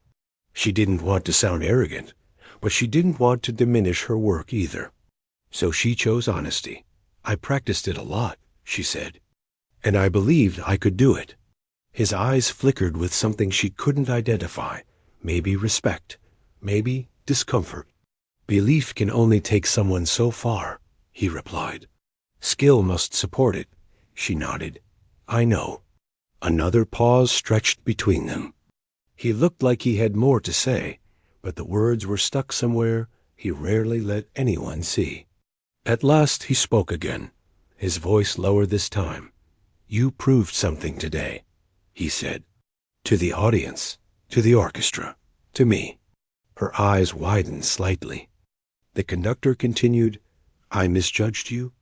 She didn't want to sound arrogant, but she didn't want to diminish her work either. So she chose honesty. I practiced it a lot, she said, and I believed I could do it. His eyes flickered with something she couldn't identify, maybe respect, maybe discomfort. Belief can only take someone so far, he replied. Skill must support it, she nodded. I know. Another pause stretched between them. He looked like he had more to say, but the words were stuck somewhere he rarely let anyone see. At last he spoke again, his voice lower this time. You proved something today, he said. To the audience, to the orchestra, to me. Her eyes widened slightly. The conductor continued, I misjudged you?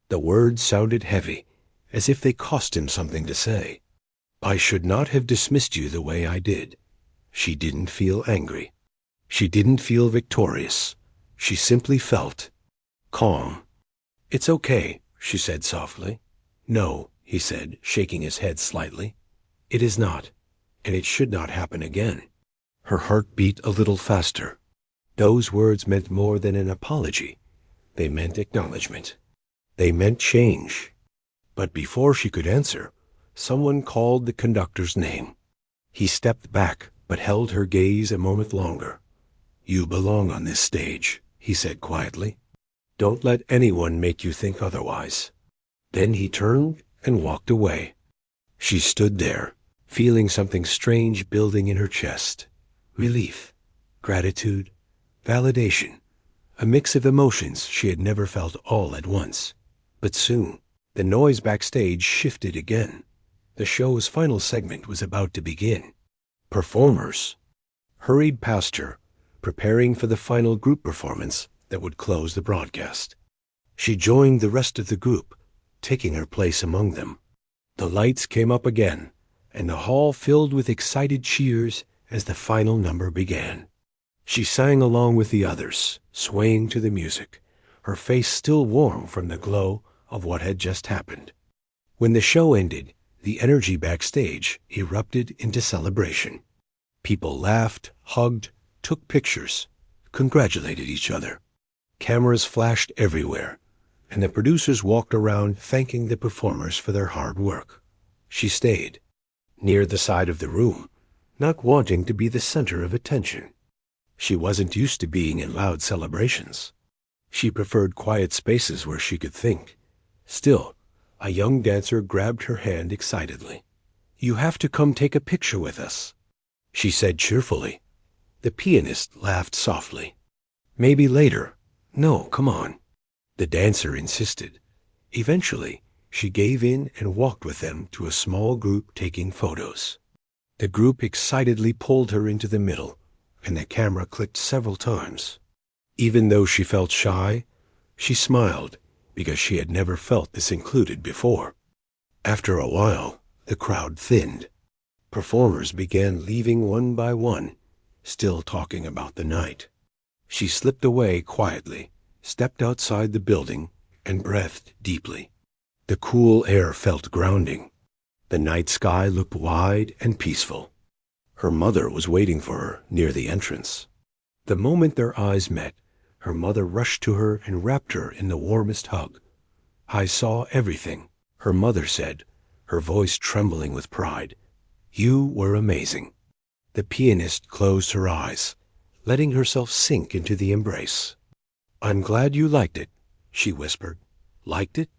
The words sounded heavy, as if they cost him something to say. I should not have dismissed you the way I did. She didn't feel angry. She didn't feel victorious. She simply felt calm. It's okay, she said softly. No, he said, shaking his head slightly. It is not, and it should not happen again. Her heart beat a little faster. Those words meant more than an apology. They meant acknowledgement. They meant change. But before she could answer, someone called the conductor's name. He stepped back, but held her gaze a moment longer. You belong on this stage, he said quietly. Don't let anyone make you think otherwise. Then he turned and walked away. She stood there, feeling something strange building in her chest. Relief, gratitude, validation, a mix of emotions she had never felt all at once. But soon, the noise backstage shifted again. The show's final segment was about to begin. Performers hurried past her, preparing for the final group performance that would close the broadcast. She joined the rest of the group, taking her place among them. The lights came up again, and the hall filled with excited cheers as the final number began. She sang along with the others, swaying to the music, her face still warm from the glow of what had just happened. When the show ended, the energy backstage erupted into celebration. People laughed, hugged, took pictures, congratulated each other. Cameras flashed everywhere, and the producers walked around thanking the performers for their hard work. She stayed, near the side of the room, not wanting to be the center of attention. She wasn't used to being in loud celebrations. She preferred quiet spaces where she could think. Still, a young dancer grabbed her hand excitedly. You have to come take a picture with us, she said cheerfully. The pianist laughed softly. Maybe later. No, come on. The dancer insisted. Eventually, she gave in and walked with them to a small group taking photos. The group excitedly pulled her into the middle, and the camera clicked several times. Even though she felt shy, she smiled because she had never felt this included before. After a while, the crowd thinned. Performers began leaving one by one, still talking about the night. She slipped away quietly, stepped outside the building, and breathed deeply. The cool air felt grounding. The night sky looked wide and peaceful. Her mother was waiting for her near the entrance. The moment their eyes met, her mother rushed to her and wrapped her in the warmest hug. "I saw everything," her mother said, her voice trembling with pride. "You were amazing." The pianist closed her eyes, letting herself sink into the embrace. "I'm glad you liked it," she whispered. "Liked it?"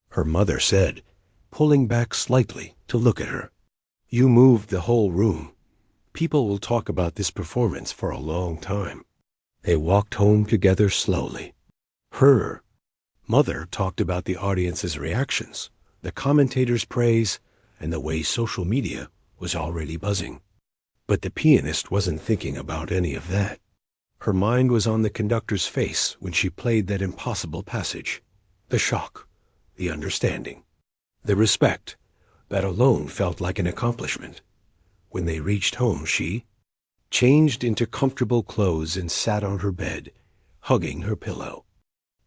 her mother said, pulling back slightly to look at her. "You moved the whole room. People will talk about this performance for a long time." They walked home together slowly. Her mother talked about the audience's reactions, the commentators' praise, and the way social media was already buzzing. But the pianist wasn't thinking about any of that. Her mind was on the conductor's face when she played that impossible passage. The shock, the understanding, the respect, that alone felt like an accomplishment. When they reached home, she changed into comfortable clothes and sat on her bed, hugging her pillow.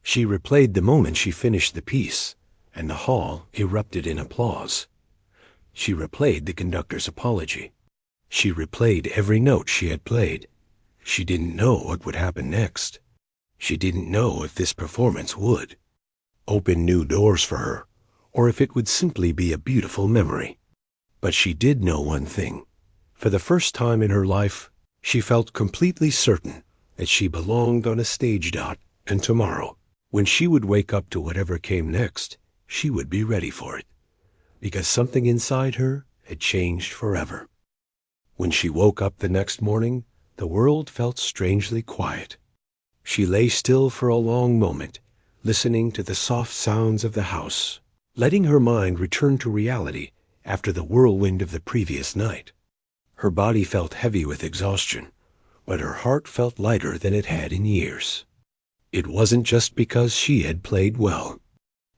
She replayed the moment she finished the piece, and the hall erupted in applause. She replayed the conductor's apology. She replayed every note she had played. She didn't know what would happen next. She didn't know if this performance would open new doors for her, or if it would simply be a beautiful memory. But she did know one thing. For the first time in her life, she felt completely certain that she belonged on a stage dot, and tomorrow, when she would wake up to whatever came next, she would be ready for it, because something inside her had changed forever. When she woke up the next morning, the world felt strangely quiet. She lay still for a long moment, listening to the soft sounds of the house, letting her mind return to reality after the whirlwind of the previous night. Her body felt heavy with exhaustion, but her heart felt lighter than it had in years. It wasn't just because she had played well.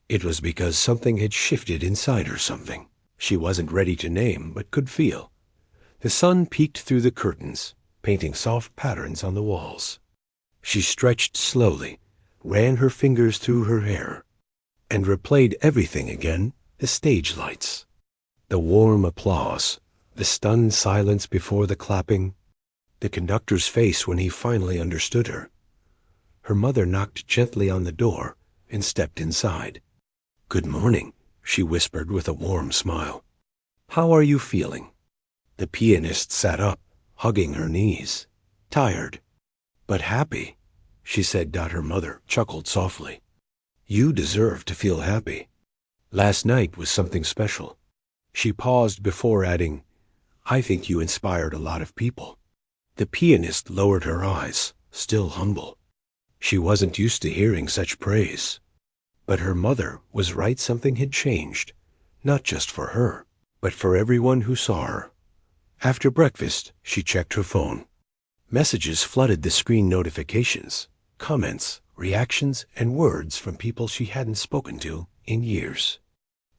It was because something had shifted inside her, something she wasn't ready to name but could feel. The sun peeked through the curtains, painting soft patterns on the walls. She stretched slowly, ran her fingers through her hair, and replayed everything again, the stage lights, the warm applause, the stunned silence before the clapping, the conductor's face when he finally understood her. Her mother knocked gently on the door and stepped inside. "Good morning," she whispered with a warm smile. "How are you feeling?" The pianist sat up, hugging her knees. "Tired, but happy," she said. Her mother chuckled softly. "You deserve to feel happy. Last night was something special." She paused before adding, "I think you inspired a lot of people." The pianist lowered her eyes, still humble. She wasn't used to hearing such praise. But her mother was right, something had changed, not just for her, but for everyone who saw her. After breakfast, she checked her phone. Messages flooded the screen, notifications, comments, reactions, and words from people she hadn't spoken to in years.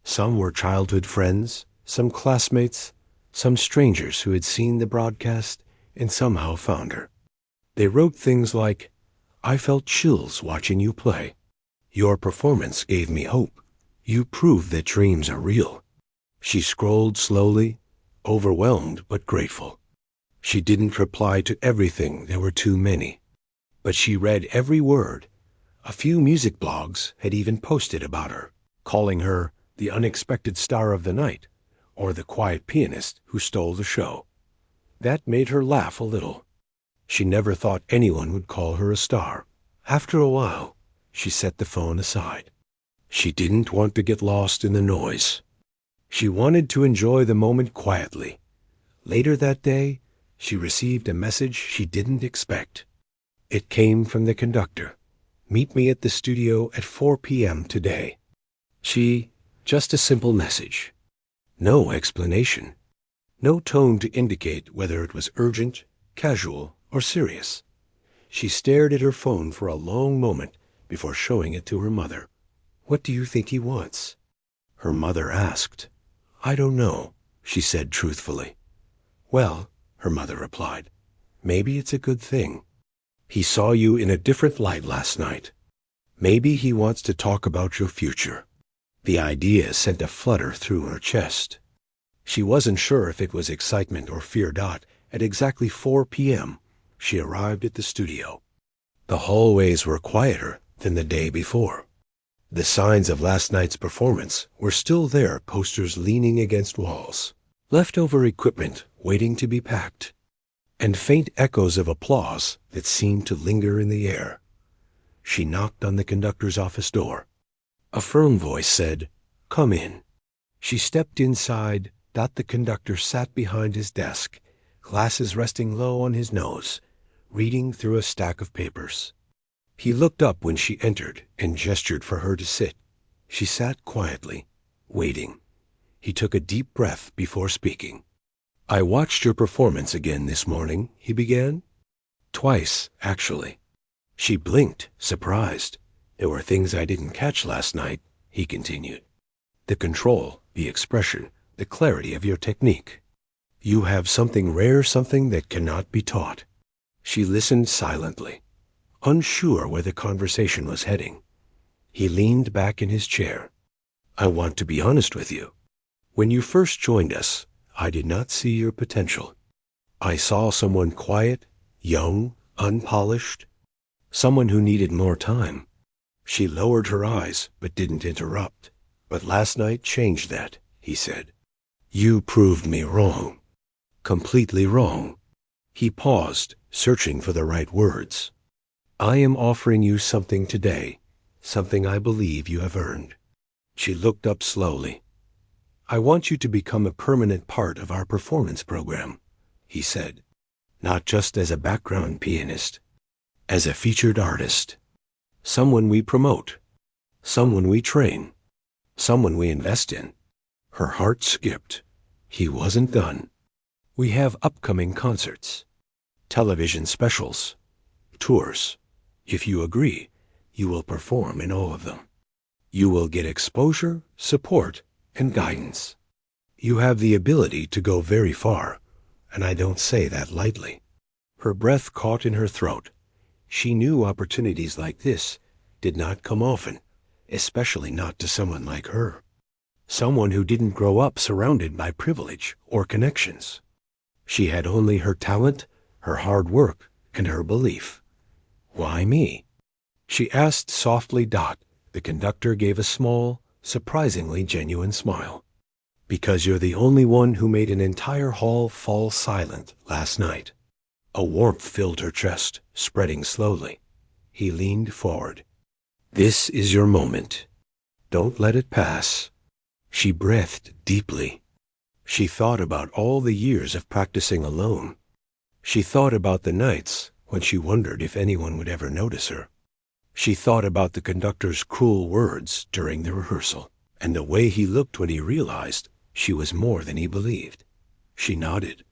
Some were childhood friends, some classmates, some strangers who had seen the broadcast and somehow found her. They wrote things like, "I felt chills watching you play. Your performance gave me hope. You proved that dreams are real." She scrolled slowly, overwhelmed but grateful. She didn't reply to everything, there were too many. But she read every word. A few music blogs had even posted about her, calling her the unexpected star of the night, or the quiet pianist who stole the show. That made her laugh a little. She never thought anyone would call her a star. After a while, she set the phone aside. She didn't want to get lost in the noise. She wanted to enjoy the moment quietly. Later that day, she received a message she didn't expect. It came from the conductor. "Meet me at the studio at 4 p.m. today." She Just a simple message. No explanation. No tone to indicate whether it was urgent, casual, or serious. She stared at her phone for a long moment before showing it to her mother. "What do you think he wants?" her mother asked. "I don't know," she said truthfully. "Well," her mother replied, "maybe it's a good thing. He saw you in a different light last night. Maybe he wants to talk about your future." The idea sent a flutter through her chest. She wasn't sure if it was excitement or fear. At exactly 4 p.m., she arrived at the studio. The hallways were quieter than the day before. The signs of last night's performance were still there, posters leaning against walls, leftover equipment waiting to be packed, and faint echoes of applause that seemed to linger in the air. She knocked on the conductor's office door. A firm voice said, "Come in." She stepped inside. The conductor sat behind his desk, glasses resting low on his nose, reading through a stack of papers. He looked up when she entered and gestured for her to sit. She sat quietly, waiting. He took a deep breath before speaking. "I watched your performance again this morning," he began. "Twice, actually." She blinked, surprised. "There were things I didn't catch last night," he continued. "The control, the expression, the clarity of your technique. You have something rare, something that cannot be taught." She listened silently, unsure where the conversation was heading. He leaned back in his chair. "I want to be honest with you. When you first joined us, I did not see your potential. I saw someone quiet, young, unpolished, someone who needed more time." She lowered her eyes but didn't interrupt. "But last night changed that," he said. "You proved me wrong. Completely wrong." He paused, searching for the right words. "I am offering you something today, something I believe you have earned." She looked up slowly. "I want you to become a permanent part of our performance program," he said. "Not just as a background pianist, as a featured artist. Someone we promote, someone we train, someone we invest in." Her heart skipped. He wasn't done. "We have upcoming concerts, television specials, tours. If you agree, you will perform in all of them. You will get exposure, support, and guidance. You have the ability to go very far, and I don't say that lightly." Her breath caught in her throat. She knew opportunities like this did not come often, especially not to someone like her. Someone who didn't grow up surrounded by privilege or connections. She had only her talent, her hard work, and her belief. "Why me?" she asked softly. The conductor gave a small, surprisingly genuine smile. "Because you're the only one who made an entire hall fall silent last night." A warmth filled her chest, spreading slowly. He leaned forward. "This is your moment. Don't let it pass." She breathed deeply. She thought about all the years of practicing alone. She thought about the nights when she wondered if anyone would ever notice her. She thought about the conductor's cruel words during the rehearsal, and the way he looked when he realized she was more than he believed. She nodded.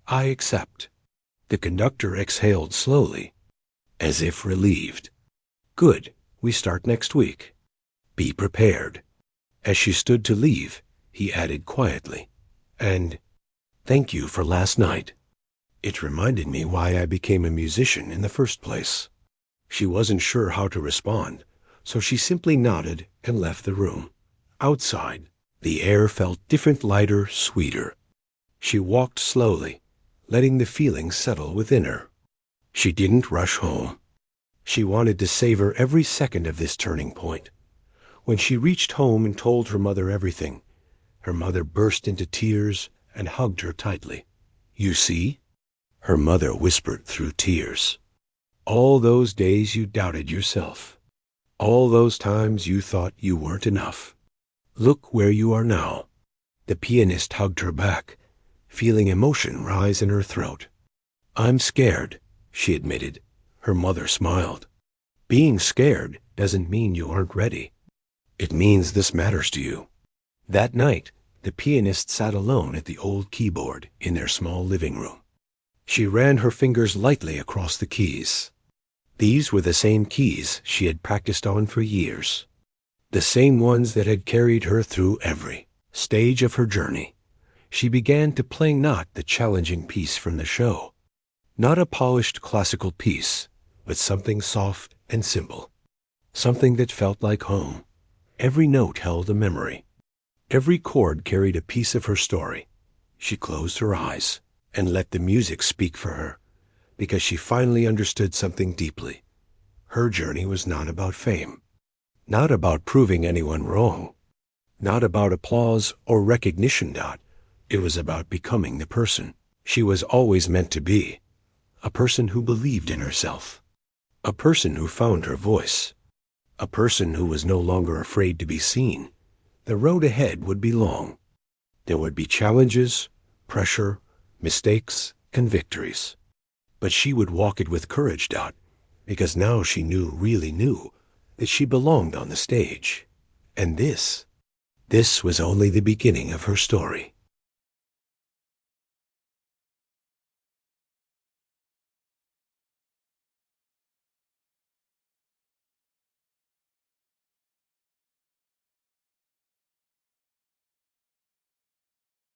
"I accept." The conductor exhaled slowly, as if relieved. "Good. We start next week. Be prepared." As she stood to leave, he added quietly, "And thank you for last night. It reminded me why I became a musician in the first place." She wasn't sure how to respond, so she simply nodded and left the room. Outside, the air felt different, lighter, sweeter. She walked slowly, letting the feelings settle within her. She didn't rush home. She wanted to savor every second of this turning point. When she reached home and told her mother everything, her mother burst into tears and hugged her tightly. "You see?" her mother whispered through tears. "All those days you doubted yourself. All those times you thought you weren't enough. Look where you are now." The pianist hugged her back, feeling emotion rise in her throat. "I'm scared," she admitted. Her mother smiled. "Being scared doesn't mean you aren't ready. It means this matters to you." That night, the pianist sat alone at the old keyboard in their small living room. She ran her fingers lightly across the keys. These were the same keys she had practiced on for years, the same ones that had carried her through every stage of her journey. She began to play not the challenging piece from the show, not a polished classical piece, but something soft and simple, something that felt like home. Every note held a memory. Every chord carried a piece of her story. She closed her eyes and let the music speak for her, because she finally understood something deeply. Her journey was not about fame, not about proving anyone wrong, not about applause or recognition. It was about becoming the person she was always meant to be, a person who believed in herself, a person who found her voice, a person who was no longer afraid to be seen. The road ahead would be long. There would be challenges, pressure, mistakes, and victories. But she would walk it with courage, because now she really knew, that she belonged on the stage. And this was only the beginning of her story.